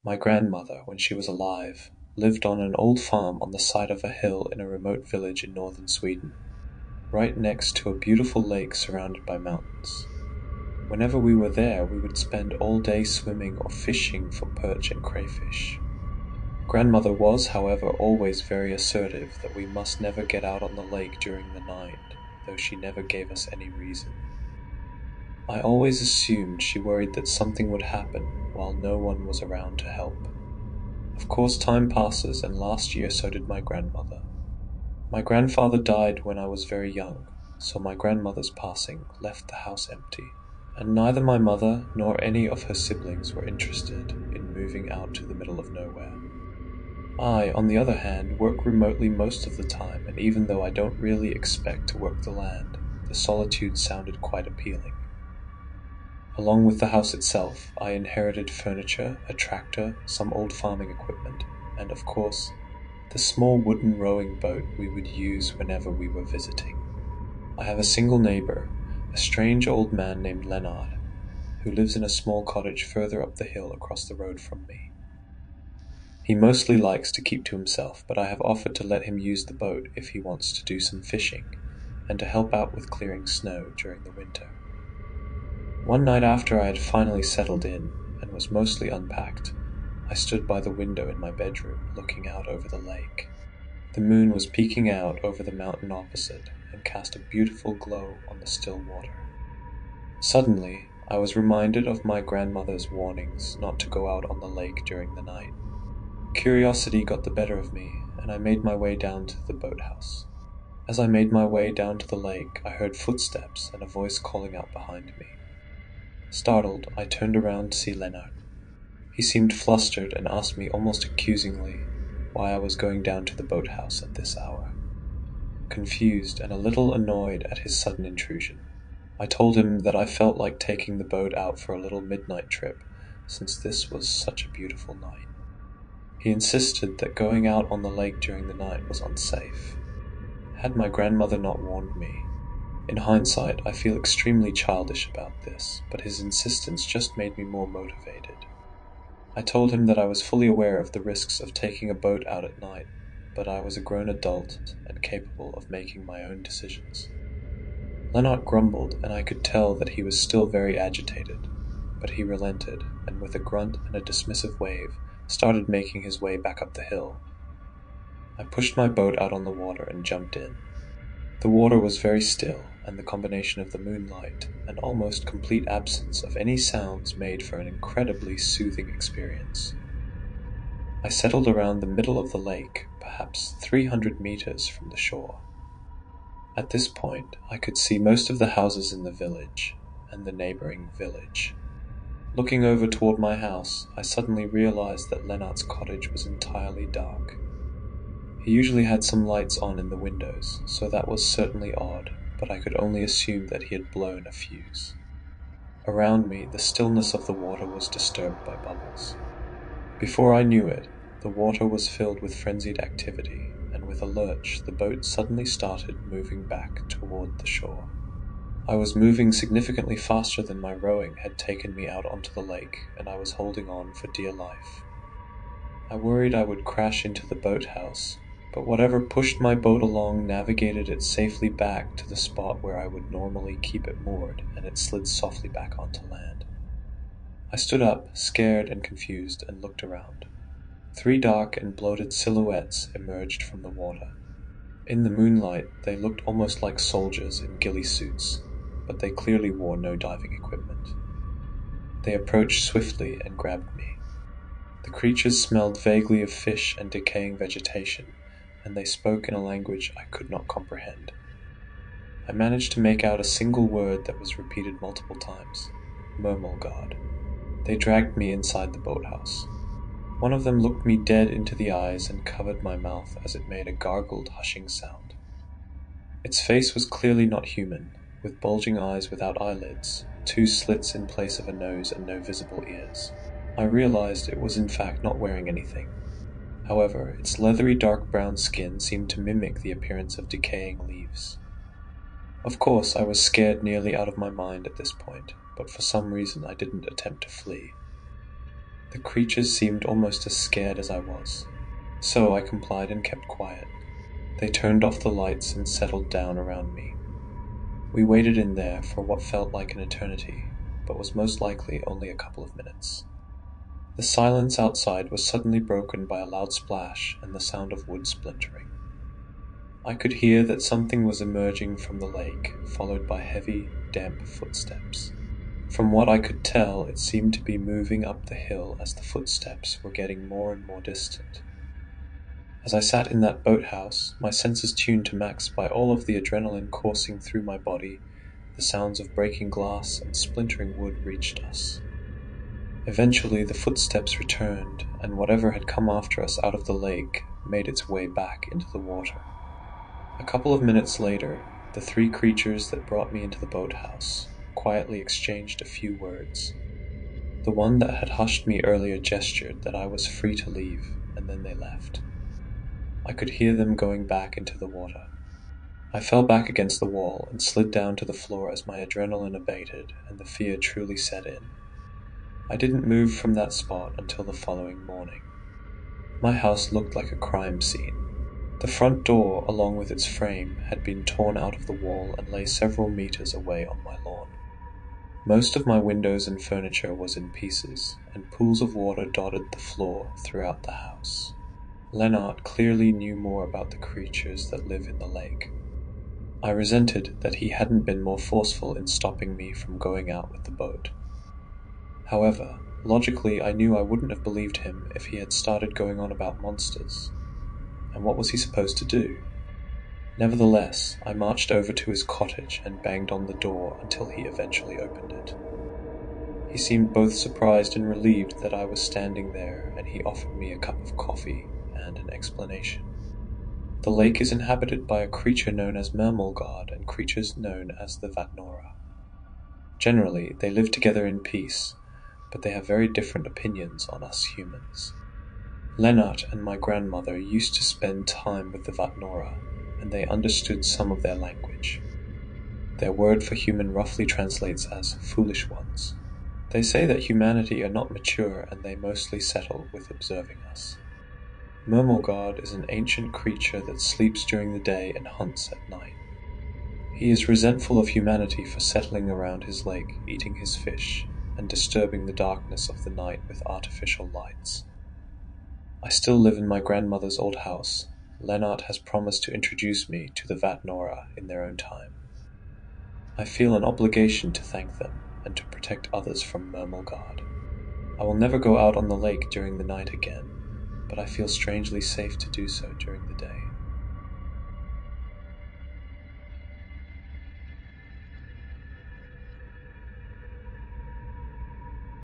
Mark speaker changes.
Speaker 1: My grandmother, when she was alive, lived on an old farm on the side of a hill in a remote village in northern Sweden, right next to a beautiful lake surrounded by mountains. Whenever we were there, we would spend all day swimming or fishing for perch and crayfish. Grandmother was, however, always very assertive that we must never get out on the lake during the night, though she never gave us any reason. I always assumed she worried that something would happen while no one was around to help. Of course, time passes, and last year so did my grandmother. My grandfather died when I was very young, so my grandmother's passing left the house empty, and neither my mother nor any of her siblings were interested in moving out to the middle of nowhere. I, on the other hand, work remotely most of the time, and even though I don't really expect to work the land, the solitude sounded quite appealing. Along with the house itself, I inherited furniture, a tractor, some old farming equipment, and of course, the small wooden rowing boat we would use whenever we were visiting. I have a single neighbor, a strange old man named Leonard, who lives in a small cottage further up the hill across the road from me. He mostly likes to keep to himself, but I have offered to let him use the boat if he wants to do some fishing, and to help out with clearing snow during the winter. One night after I had finally settled in, and was mostly unpacked, I stood by the window in my bedroom, looking out over the lake. The moon was peeking out over the mountain opposite, and cast a beautiful glow on the still water. Suddenly, I was reminded of my grandmother's warnings not to go out on the lake during the night. Curiosity got the better of me, and I made my way down to the boathouse. As I made my way down to the lake, I heard footsteps and a voice calling out behind me. Startled, I turned around to see Leonard. He seemed flustered and asked me almost accusingly why I was going down to the boathouse at this hour. Confused and a little annoyed at his sudden intrusion, I told him that I felt like taking the boat out for a little midnight trip, since this was such a beautiful night. He insisted that going out on the lake during the night was unsafe. Had my grandmother not warned me? In hindsight, I feel extremely childish about this, but his insistence just made me more motivated. I told him that I was fully aware of the risks of taking a boat out at night, but I was a grown adult and capable of making my own decisions. Leonard grumbled, and I could tell that he was still very agitated, but he relented, and with a grunt and a dismissive wave, started making his way back up the hill. I pushed my boat out on the water and jumped in. The water was very still, and the combination of the moonlight and almost complete absence of any sounds made for an incredibly soothing experience. I settled around the middle of the lake, perhaps 300 meters from the shore. At this point, I could see most of the houses in the village and the neighboring village. Looking over toward my house, I suddenly realized that Lennart's cottage was entirely dark. He usually had some lights on in the windows, so that was certainly odd, but I could only assume that he had blown a fuse. Around me, the stillness of the water was disturbed by bubbles. Before I knew it, the water was filled with frenzied activity, and with a lurch, the boat suddenly started moving back toward the shore. I was moving significantly faster than my rowing had taken me out onto the lake, and I was holding on for dear life. I worried I would crash into the boathouse, but whatever pushed my boat along navigated it safely back to the spot where I would normally keep it moored, and it slid softly back onto land. I stood up, scared and confused, and looked around. 3 dark and bloated silhouettes emerged from the water. In the moonlight, they looked almost like soldiers in ghillie suits, but they clearly wore no diving equipment. They approached swiftly and grabbed me. The creatures smelled vaguely of fish and decaying vegetation, and they spoke in a language I could not comprehend. I managed to make out a single word that was repeated multiple times: Mermolgard. They dragged me inside the boathouse. One of them looked me dead into the eyes and covered my mouth as it made a gargled, hushing sound. Its face was clearly not human, with bulging eyes without eyelids, 2 slits in place of a nose and no visible ears. I realized it was in fact not wearing anything. However, its leathery dark brown skin seemed to mimic the appearance of decaying leaves. Of course, I was scared nearly out of my mind at this point, but for some reason I didn't attempt to flee. The creatures seemed almost as scared as I was, so I complied and kept quiet. They turned off the lights and settled down around me. We waited in there for what felt like an eternity, but was most likely only a couple of minutes. The silence outside was suddenly broken by a loud splash and the sound of wood splintering. I could hear that something was emerging from the lake, followed by heavy, damp footsteps. From what I could tell, it seemed to be moving up the hill as the footsteps were getting more and more distant. As I sat in that boathouse, my senses tuned to max by all of the adrenaline coursing through my body, the sounds of breaking glass and splintering wood reached us. Eventually, the footsteps returned, and whatever had come after us out of the lake made its way back into the water. A couple of minutes later, the three creatures that brought me into the boathouse quietly exchanged a few words. The one that had hushed me earlier gestured that I was free to leave, and then they left. I could hear them going back into the water. I fell back against the wall and slid down to the floor as my adrenaline abated and the fear truly set in. I didn't move from that spot until the following morning. My house looked like a crime scene. The front door, along with its frame, had been torn out of the wall and lay several meters away on my lawn. Most of my windows and furniture was in pieces, and pools of water dotted the floor throughout the house. Lennart clearly knew more about the creatures that live in the lake. I resented that he hadn't been more forceful in stopping me from going out with the boat. However, logically I knew I wouldn't have believed him if he had started going on about monsters. And what was he supposed to do? Nevertheless, I marched over to his cottage and banged on the door until he eventually opened it. He seemed both surprised and relieved that I was standing there, and he offered me a cup of coffee and an explanation. The lake is inhabited by a creature known as Mermolgard and creatures known as the Vatnora. Generally, they live together in peace, but they have very different opinions on us humans. Lennart and my grandmother used to spend time with the Vatnora, and they understood some of their language. Their word for human roughly translates as foolish ones. They say that humanity are not mature and they mostly settle with observing us. Mermolgard is an ancient creature that sleeps during the day and hunts at night. He is resentful of humanity for settling around his lake, eating his fish, and disturbing the darkness of the night with artificial lights. I still live in my grandmother's old house. Lennart has promised to introduce me to the Vatnora in their own time. I feel an obligation to thank them and to protect others from Mermolgard. I will never go out on the lake during the night again, but I feel strangely safe to do so during the day.